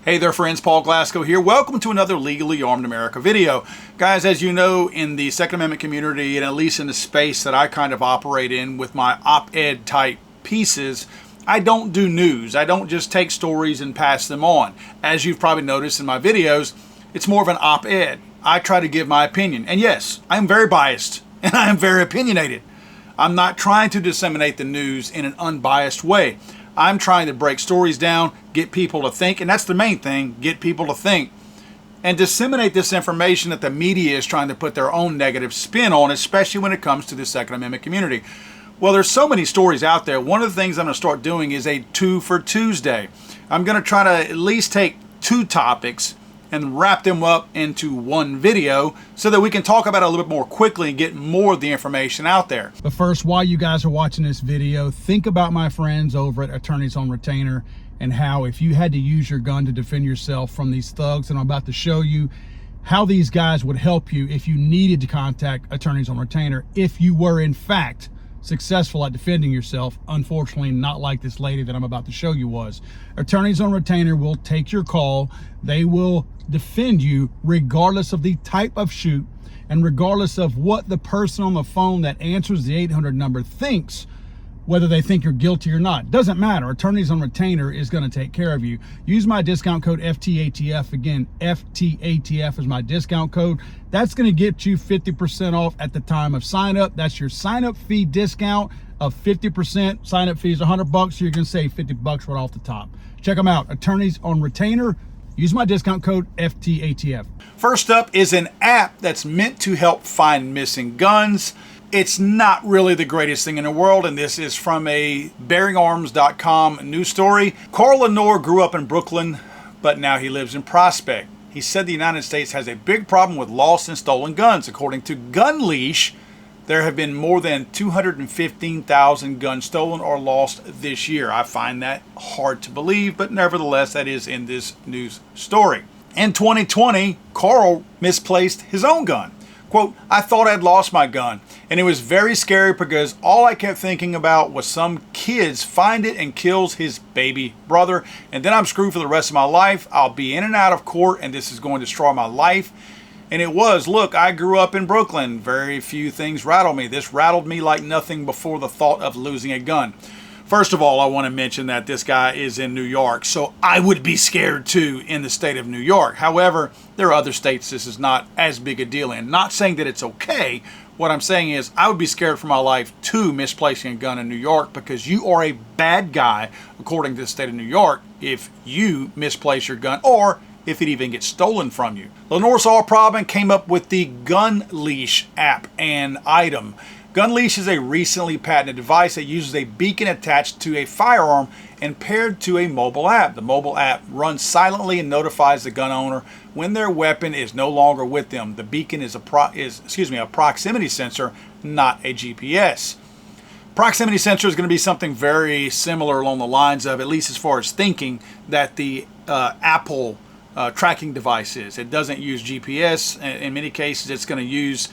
Hey there friends, Paul Glasgow here. Welcome to another Legally Armed America video. Guys, as you know, in the Second Amendment community, and at least in the space that I kind of operate in with my op-ed type pieces, I don't do news. I don't just take stories and pass them on. As you've probably noticed in my videos, it's more of an op-ed. I try to give my opinion. And yes, I'm very biased and I am very opinionated. I'm not trying to disseminate the news in an unbiased way. I'm trying to break stories down, get people to think, and that's the main thing, get people to think, and disseminate this information that the media is trying to put their own negative spin on, especially when it comes to the Second Amendment community. Well, there's so many stories out there. One of the things I'm going to start doing is a 2 for Tuesday. I'm going to try to at least take 2 topics and wrap them up into one video so that we can talk about it a little bit more quickly and get more of the information out there. But first, while you guys are watching this video, think about my friends over at Attorneys on Retainer and how if you had to use your gun to defend yourself from these thugs, and I'm about to show you how these guys would help you if you needed to contact Attorneys on Retainer if you were in fact successful at defending yourself. Unfortunately, not like this lady that I'm about to show you was. Attorneys on Retainer will take your call. They will defend you regardless of the type of shoot and regardless of what the person on the phone that answers the 800 number thinks, whether they think you're guilty or not. Doesn't matter. Attorneys on Retainer is going to take care of you. Use my discount code FTATF. Again, FTATF is my discount code. That's going to get you 50% off at the time of sign up. That's your sign up fee discount of 50%. Sign up fee is $100, so you're going to save $50 right off the top. Check them out. Attorneys on Retainer. Use my discount code FTATF. First up is an app that's meant to help find missing guns. It's not really the greatest thing in the world, and this is from a bearingarms.com news story. Carl Lenore grew up in Brooklyn, but now he lives in Prospect. He said the United States has a big problem with lost and stolen guns. According to Gun Leash, there have been more than 215,000 guns stolen or lost this year. I find that hard to believe, but nevertheless, that is in this news story. In 2020, Carl misplaced his own gun. Quote, "I thought I'd lost my gun, and it was very scary because all I kept thinking about was some kids find it and kills his baby brother, and then I'm screwed for the rest of my life. I'll be in and out of court, and this is going to destroy my life." And it was. Look, I grew up in Brooklyn. Very few things rattle me. This rattled me like nothing before the thought of losing a gun. First of all, I want to mention that this guy is in New York, so I would be scared too in the state of New York. However, there are other states this is not as big a deal in. Not saying that it's okay. What I'm saying is I would be scared for my life too misplacing a gun in New York, because you are a bad guy, according to the state of New York, if you misplace your gun or if it even gets stolen from you. Lenore saw a problem and came up with the Gun Leash app and item. Gun Leash is a recently patented device that uses a beacon attached to a firearm and paired to a mobile app. The mobile app runs silently and notifies the gun owner when their weapon is no longer with them. The beacon is a proximity sensor, not a GPS. Proximity sensor is going to be something very similar along the lines of, at least as far as thinking, that the Apple tracking device is. It doesn't use GPS. In many cases, it's going to use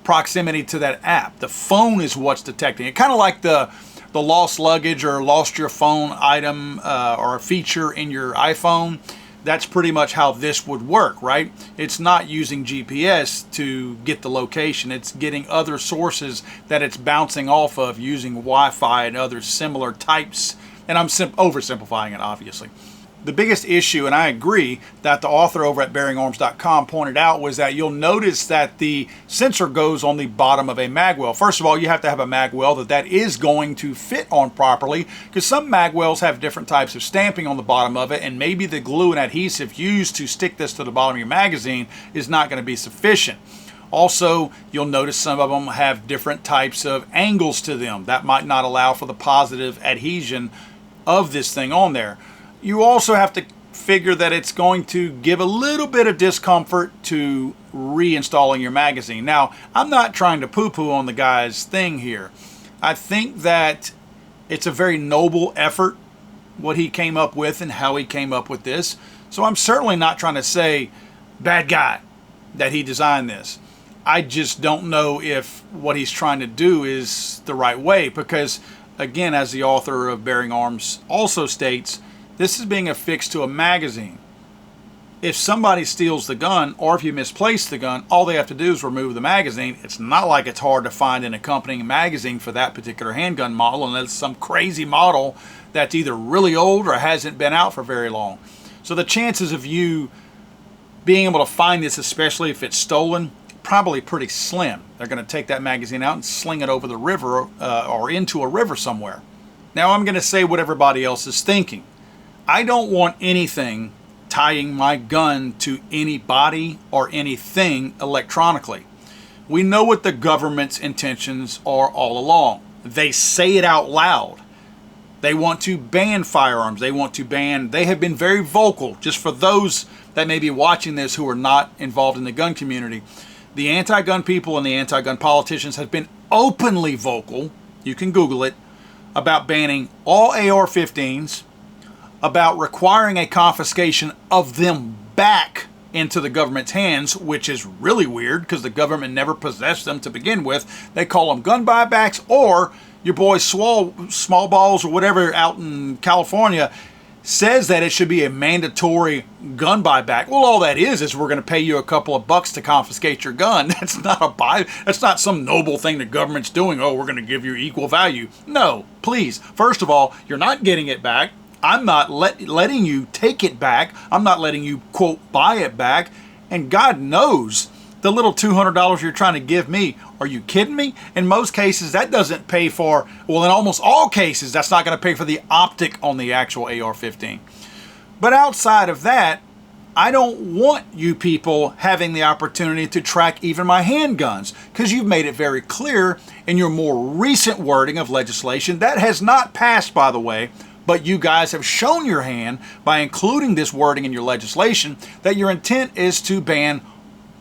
proximity to that app. The phone is what's detecting it. Kind of like the lost luggage or lost your phone item or a feature in your iPhone. That's pretty much how this would work, right? It's not using GPS to get the location. It's getting other sources that it's bouncing off of using Wi-Fi and other similar types. And I'm oversimplifying it, obviously. The biggest issue, and I agree, that the author over at bearingarms.com pointed out was that you'll notice that the sensor goes on the bottom of a mag well. First of all, you have to have a mag well that is going to fit on properly, because some mag wells have different types of stamping on the bottom of it, and maybe the glue and adhesive used to stick this to the bottom of your magazine is not going to be sufficient. Also, you'll notice some of them have different types of angles to them. That might not allow for the positive adhesion of this thing on there. You also have to figure that it's going to give a little bit of discomfort to reinstalling your magazine. Now, I'm not trying to poo-poo on the guy's thing here. I think that it's a very noble effort, what he came up with and how he came up with this. So I'm certainly not trying to say, bad guy, that he designed this. I just don't know if what he's trying to do is the right way, because, again, as the author of Bearing Arms also states, this is being affixed to a magazine. if somebody steals the gun, or if you misplace the gun, all they have to do is remove the magazine. It's not like it's hard to find an accompanying magazine for that particular handgun model, unless it's some crazy model that's either really old or hasn't been out for very long. So the chances of you being able to find this, especially if it's stolen, probably pretty slim. They're going to take that magazine out and sling it over the river or into a river somewhere. Now I'm going to say what everybody else is thinking. I don't want anything tying my gun to anybody or anything electronically. We know what the government's intentions are all along. They say it out loud. They want to ban firearms. They have been very vocal, just for those that may be watching this who are not involved in the gun community. The anti-gun people and the anti-gun politicians have been openly vocal, you can Google it, about banning all AR-15s, about requiring a confiscation of them back into the government's hands, which is really weird because the government never possessed them to begin with. They call them gun buybacks, or your boy Small Balls or whatever out in California says that it should be a mandatory gun buyback. Well, all that is we're going to pay you a couple of bucks to confiscate your gun. That's not some noble thing the government's doing. Oh, we're going to give you equal value. No, please. First of all, you're not getting it back. I'm not letting you take it back. I'm not letting you, quote, buy it back. And God knows the little $200 you're trying to give me. Are you kidding me? In most cases, that doesn't pay for, well, in almost all cases, that's not going to pay for the optic on the actual AR-15. But outside of that, I don't want you people having the opportunity to track even my handguns, because you've made it very clear in your more recent wording of legislation that has not passed, by the way, but you guys have shown your hand by including this wording in your legislation that your intent is to ban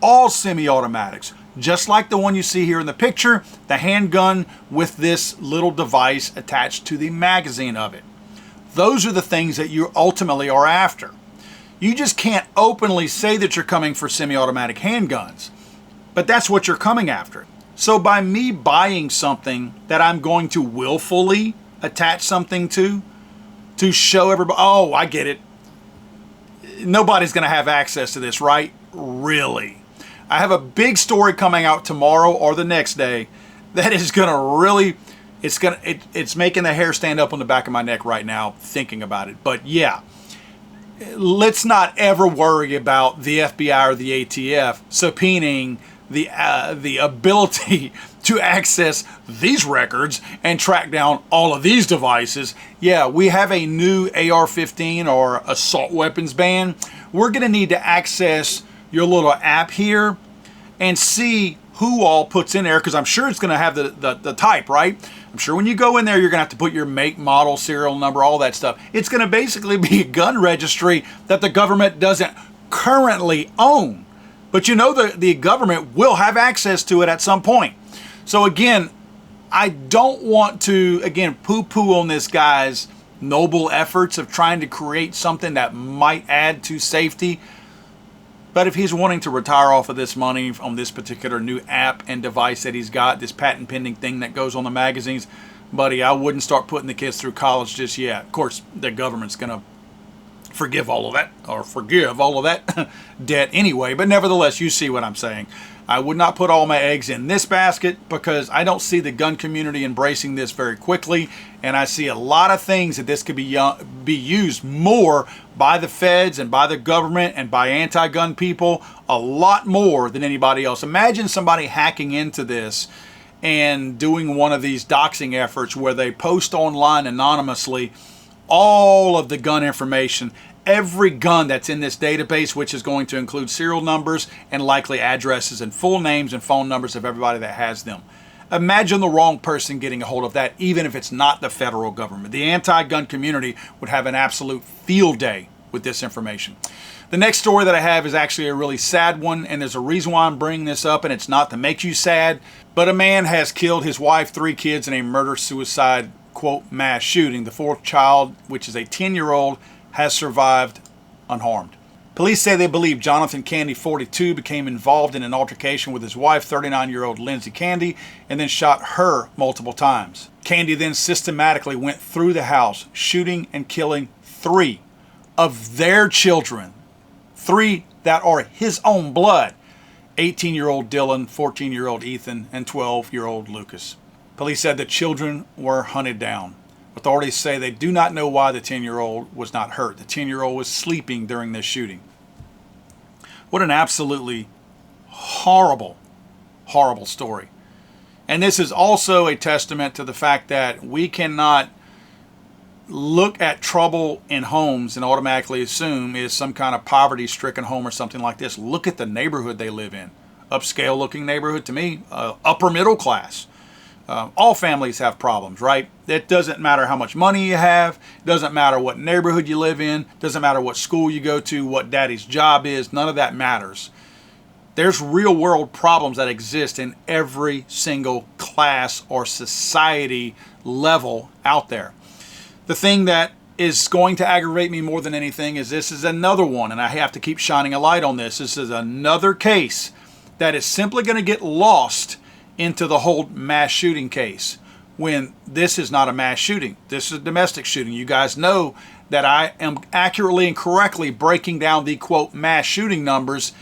all semi-automatics, just like the one you see here in the picture, the handgun with this little device attached to the magazine of it. Those are the things that you ultimately are after. You just can't openly say that you're coming for semi-automatic handguns, but that's what you're coming after. So by me buying something that I'm going to willfully attach something to show everybody, oh, I get it. Nobody's going to have access to this, right? Really? I have a big story coming out tomorrow or the next day that is going to really, it's making the hair stand up on the back of my neck right now thinking about it. But yeah, let's not ever worry about the FBI or the ATF subpoenaing the ability to access these records and track down all of these devices. Yeah, we have a new AR-15 or assault weapons ban. We're going to need to access your little app here and see who all puts in there, because I'm sure it's going to have the type, right? I'm sure when you go in there, you're going to have to put your make, model, serial number, all that stuff. It's going to basically be a gun registry that the government doesn't currently own. But you know the government will have access to it at some point. So again, I don't want to, again, poo-poo on this guy's noble efforts of trying to create something that might add to safety. But if he's wanting to retire off of this money on this particular new app and device that he's got, this patent pending thing that goes on the magazines, buddy, I wouldn't start putting the kids through college just yet. Of course, the government's going to forgive all of that debt anyway. But nevertheless, you see what I'm saying. I would not put all my eggs in this basket because I don't see the gun community embracing this very quickly. And I see a lot of things that this could be used more by the feds and by the government and by anti-gun people, a lot more than anybody else. Imagine somebody hacking into this and doing one of these doxing efforts where they post online anonymously all of the gun information, every gun that's in this database, which is going to include serial numbers and likely addresses and full names and phone numbers of everybody that has them. Imagine the wrong person getting a hold of that, even if it's not the federal government. The anti-gun community would have an absolute field day with this information. The next story that I have is actually a really sad one, and there's a reason why I'm bringing this up, and it's not to make you sad, but a man has killed his wife, 3 kids in a murder-suicide, quote, mass shooting. The 4th child, which is a 10-year-old, has survived unharmed. Police say they believe Jonathan Candy, 42, became involved in an altercation with his wife, 39-year-old Lindsay Candy, and then shot her multiple times. Candy then systematically went through the house, shooting and killing 3 of their children. 3 that are his own blood. 18-year-old Dylan, 14-year-old Ethan, and 12-year-old Lucas. Police said the children were hunted down. Authorities say they do not know why the 10-year-old was not hurt. The 10-year-old was sleeping during this shooting. What an absolutely horrible, horrible story. And this is also a testament to the fact that we cannot look at trouble in homes and automatically assume is some kind of poverty-stricken home or something like this. Look at the neighborhood they live in. Upscale-looking neighborhood to me, upper middle class. All families have problems, right? It doesn't matter how much money you have. It doesn't matter what neighborhood you live in. It doesn't matter what school you go to, what daddy's job is. None of that matters. There's real world problems that exist in every single class or society level out there. The thing that is going to aggravate me more than anything is this is another one, and I have to keep shining a light on this. This is another case that is simply going to get lost into the whole mass shooting case when this is not a mass shooting. This is a domestic shooting. You guys know that I am accurately and correctly breaking down the quote mass shooting numbers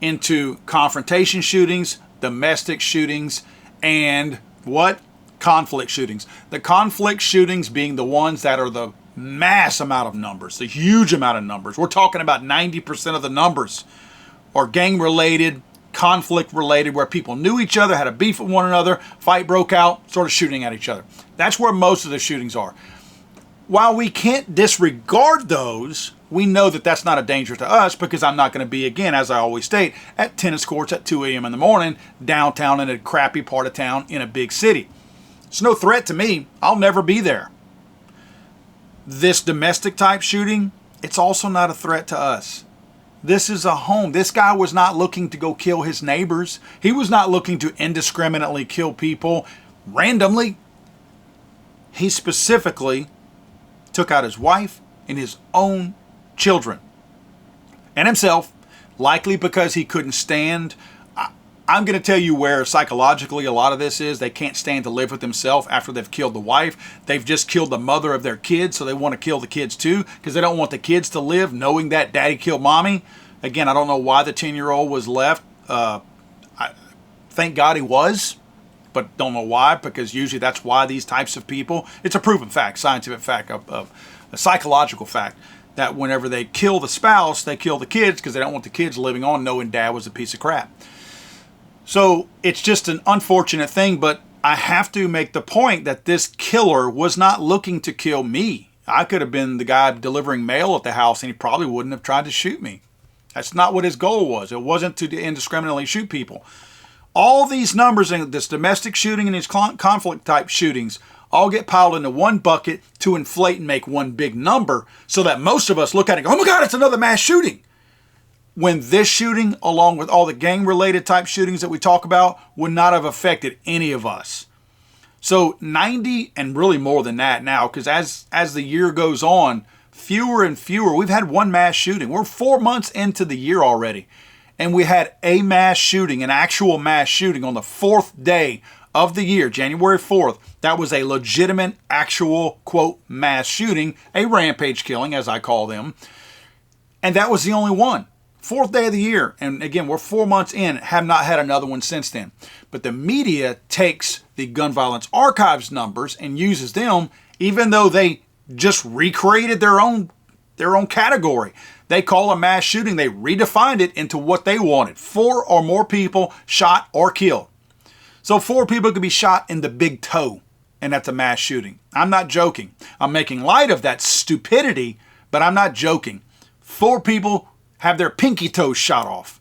into confrontation shootings, domestic shootings, and what? Conflict shootings. The conflict shootings being the ones that are the mass amount of numbers, the huge amount of numbers. We're talking about 90% of the numbers are gang-related, conflict-related, where people knew each other, had a beef with one another, fight broke out, sort of shooting at each other. That's where most of the shootings are. While we can't disregard those, we know that that's not a danger to us because I'm not going to be, again, as I always state, at tennis courts at 2 a.m. in the morning, downtown in a crappy part of town in a big city. It's no threat to me. I'll never be there. This domestic type shooting, it's also not a threat to us. This is a home. This guy was not looking to go kill his neighbors. He was not looking to indiscriminately kill people randomly. He specifically took out his wife and his own children and himself, likely because he couldn't stand. I'm going to tell you where psychologically a lot of this is. They can't stand to live with themselves after they've killed the wife. They've just killed the mother of their kids, so they want to kill the kids too because they don't want the kids to live knowing that daddy killed mommy. Again, I don't know why the 10-year-old was left. Thank God he was, but don't know why, because usually that's why these types of people, it's a proven fact, scientific fact, a psychological fact, that whenever they kill the spouse, they kill the kids because they don't want the kids living on knowing dad was a piece of crap. So it's just an unfortunate thing, but I have to make the point that this killer was not looking to kill me. I could have been the guy delivering mail at the house and he probably wouldn't have tried to shoot me. That's not what his goal was. It wasn't to indiscriminately shoot people. All these numbers in this domestic shooting and these conflict type shootings all get piled into one bucket to inflate and make one big number so that most of us look at it and go, oh my God, it's another mass shooting. When this shooting, along with all the gang-related type shootings that we talk about, would not have affected any of us. So 90, and really more than that now, because as the year goes on, fewer and fewer. We've had one mass shooting. We're 4 months into the year already, and we had a mass shooting, an actual mass shooting on the 4th day of the year, January 4th. That was a legitimate, actual, quote, mass shooting, a rampage killing, as I call them. And that was the only one. 4th day of the year. And again, we're 4 months in, have not had another one since then. But the media takes the gun violence archives numbers and uses them, even though they just recreated their own category. They call a mass shooting, they redefined it into what they wanted. 4 or more people shot or killed. So 4 people could be shot in the big toe, and that's a mass shooting. I'm not joking. I'm making light of that stupidity, but I'm not joking. 4 people have their pinky toes shot off.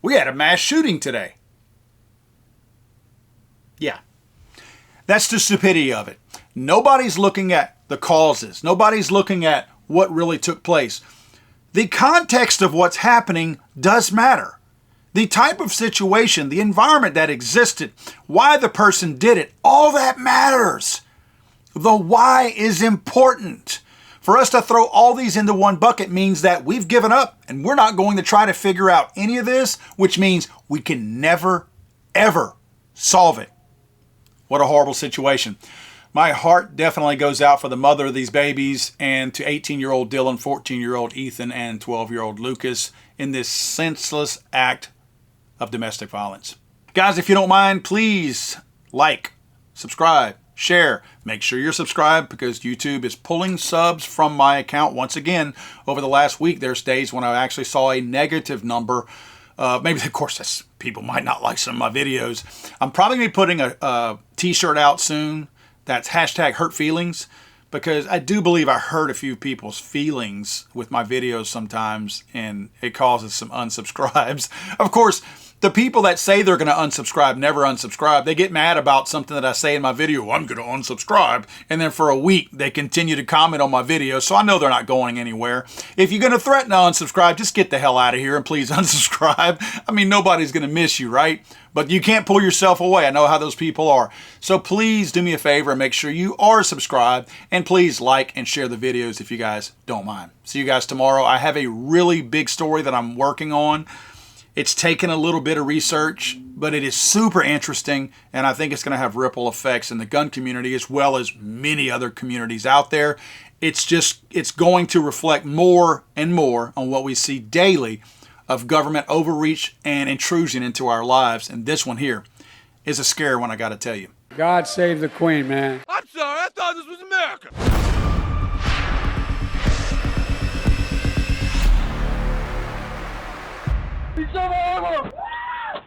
We had a mass shooting today. Yeah. That's the stupidity of it. Nobody's looking at the causes. Nobody's looking at what really took place. The context of what's happening does matter. The type of situation, the environment that existed, why the person did it, all that matters. The why is important. For us to throw all these into one bucket means that we've given up and we're not going to try to figure out any of this, which means we can never, ever solve it. What a horrible situation. My heart definitely goes out for the mother of these babies and to 18-year-old Dylan, 14-year-old Ethan, and 12-year-old Lucas in this senseless act of domestic violence. Guys, if you don't mind, please like, subscribe, share. Make sure you're subscribed because YouTube is pulling subs from my account once again. Over the last week, there's days when I actually saw a negative number. Maybe, of course, people might not like some of my videos. I'm probably going to be putting a t-shirt out soon that's hashtag hurt feelings, because I do believe I hurt a few people's feelings with my videos sometimes, and it causes some unsubscribes. Of course, the people that say they're going to unsubscribe never unsubscribe. They get mad about something that I say in my video. Well, I'm going to unsubscribe. And then for a week, they continue to comment on my videos. So I know they're not going anywhere. If you're going to threaten to unsubscribe, just get the hell out of here and please unsubscribe. I mean, nobody's going to miss you, right? But you can't pull yourself away. I know how those people are. So please do me a favor and make sure you are subscribed. And please like and share the videos if you guys don't mind. See you guys tomorrow. I have a really big story that I'm working on. It's taken a little bit of research, but it is super interesting, and I think it's going to have ripple effects in the gun community as well as many other communities out there. It's going to reflect more and more on what we see daily of government overreach and intrusion into our lives, and this one here is a scary one, I got to tell you. God save the Queen, man. I'm sorry, I thought this was America. It's over!